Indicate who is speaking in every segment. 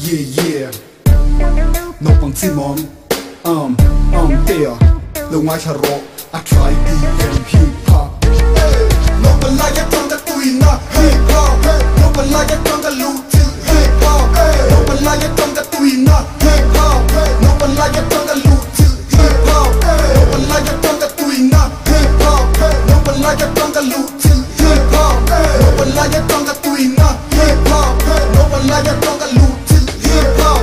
Speaker 1: yeah no bằng Simon Amtea đâu ngoài chả rõ I try DM hip hop no bằng lại trong cái tui na hip hop no bằng lại trong cái lũ chữ hip hop no bằng lại trong cái tui na hip hop no bằng lại trong cái lũ chữ hip hop no bằng lại trong cái tui na hip hop no bằng lại trong cái lũ chữ hip hop no bằng lại trong cái tui na hip hop no bằng lại trong cái lũ chữ hip hop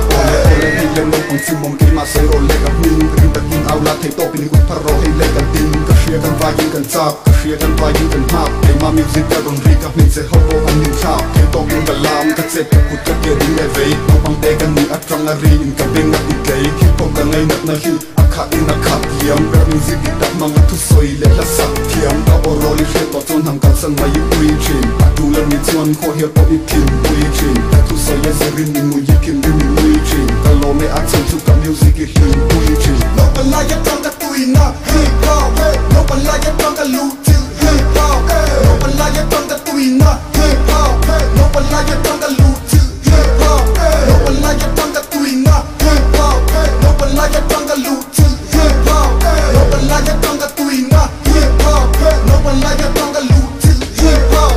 Speaker 1: lên nông bằng chim mông kim mà sấy rồi lên gặp mình cái tập tin ao lá thấy to bên gục tharo hay lên gần tin cái xia gần vai gần chắp cái xia gần vai gần hấp để mà music cái đồng ri các mình sẽ hấp vô anh nhìn chắp cái to bên gần làm cái sẽ cái cột cái kia đi về vậy nông bằng tê cái mình ắt trong là ri in cái bên ngắt đi cái khi phong cái ngày nát na hi a.Ka in a.Ka tiêm cái music cái tập mang thu soi lên là sắc tiêm ta oro li sẽ to chôn hàng cái sân mai uy chin tu lên mi chuan khó hiểu to ít kim uy chin thu soi ya zerin mi mui kim mi uy chin kalau me action suka music it hin uy chin no balaya trong cái tui na hip hop no balaya trong cái lũ chữ hip hop no balaya trong cái tui na hip hop no balaya trong cái lũ chữ hip hop no balaya trong cái tui na hip hop no balaya trong cái lũ chữ hip hop no balaya trong cái tui na hip hop no balaya trong cái lũ chữ hip hop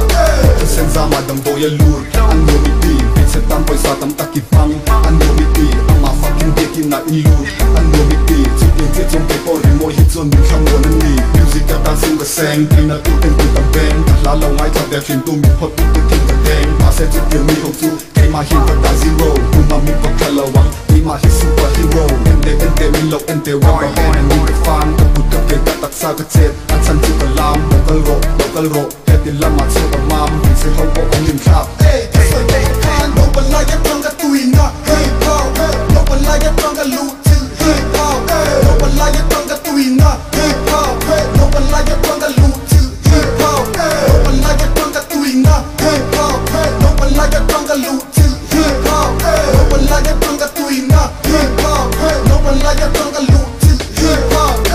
Speaker 1: sen ra mà đầm bồi lur anh nhớ mi đi biết sẽ tam bồi sa tam taki phăng anh nhớ mi đi ama fucking dick na in lur anh nhớ mi đi chỉ tiền thiết trong cái bồi môi hit zone mình không muốn anh đi music ta ta sing cái sang đi na tu tên tu tam ben lá lâu ngay trong đẹp truyền tu mi hot tu tu thiên cái đen mà sẽ chỉ tiền mi hậu su cái mà hit ta zero tu mà mi có cái lâu vắng đi mà hit super hero ente mi low ente rock band and mi cái fan tu tu cái tắc sa cái chết anh san tu cái lam local rock thì làm mà chưa có mam thì sẽ không có ông nhìn khác. Cái sợi dây hand, no one like it trong cái tui na hip hop, no one like it trong cái lũ chữ hip hop, no one like it trong cái tui na hip hop, no one like it trong cái lũ chữ hip hop, no one like it trong cái tui na hip hop, no one like it trong cái lũ chữ hip hop, no one like it trong cái tui na hip hop, no one like it trong cái lũ chữ hip hop.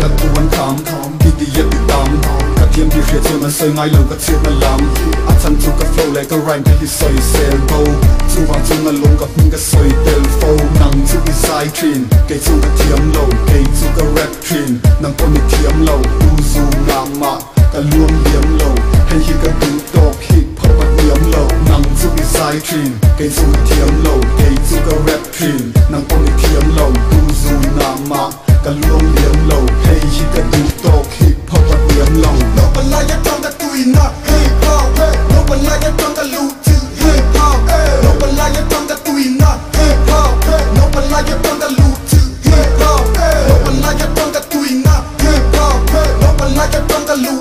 Speaker 1: Là tu anh khám, đi đi yết đi tam. Tiêm đi phía trên nó sơi ngay lòng cái chuyện nó làm anh chăn chú cái flow lại cái rhyme cái đi sơi xe bầu chú vàng chú nó lông gặp những cái sơi tên phô nắng chú cái dài truyền cái chú cái tiêm lầu cái chú cái rap truyền nắng con cái tiêm lầu tu dù ngàm mạ cái luôn liếm lầu hay khi cái tú tộc hip hop cái liếm lầu nắng chú cái dài truyền cái chú cái tiêm lầu cái chú cái rap truyền nắng con cái tiêm lầu tu dù ngàm mạ cái luôn liếm lầu hay khi cái tú tộc hip hop cái liếm lầu no one like it trong cái tui na hip hop no one like it trong cái lũ chữ hip hop no one like it trong cái tui na hip hop no one like it trong cái lũ chữ hip hop no one like it trong cái tui na hip hop no one like it trong cái lũ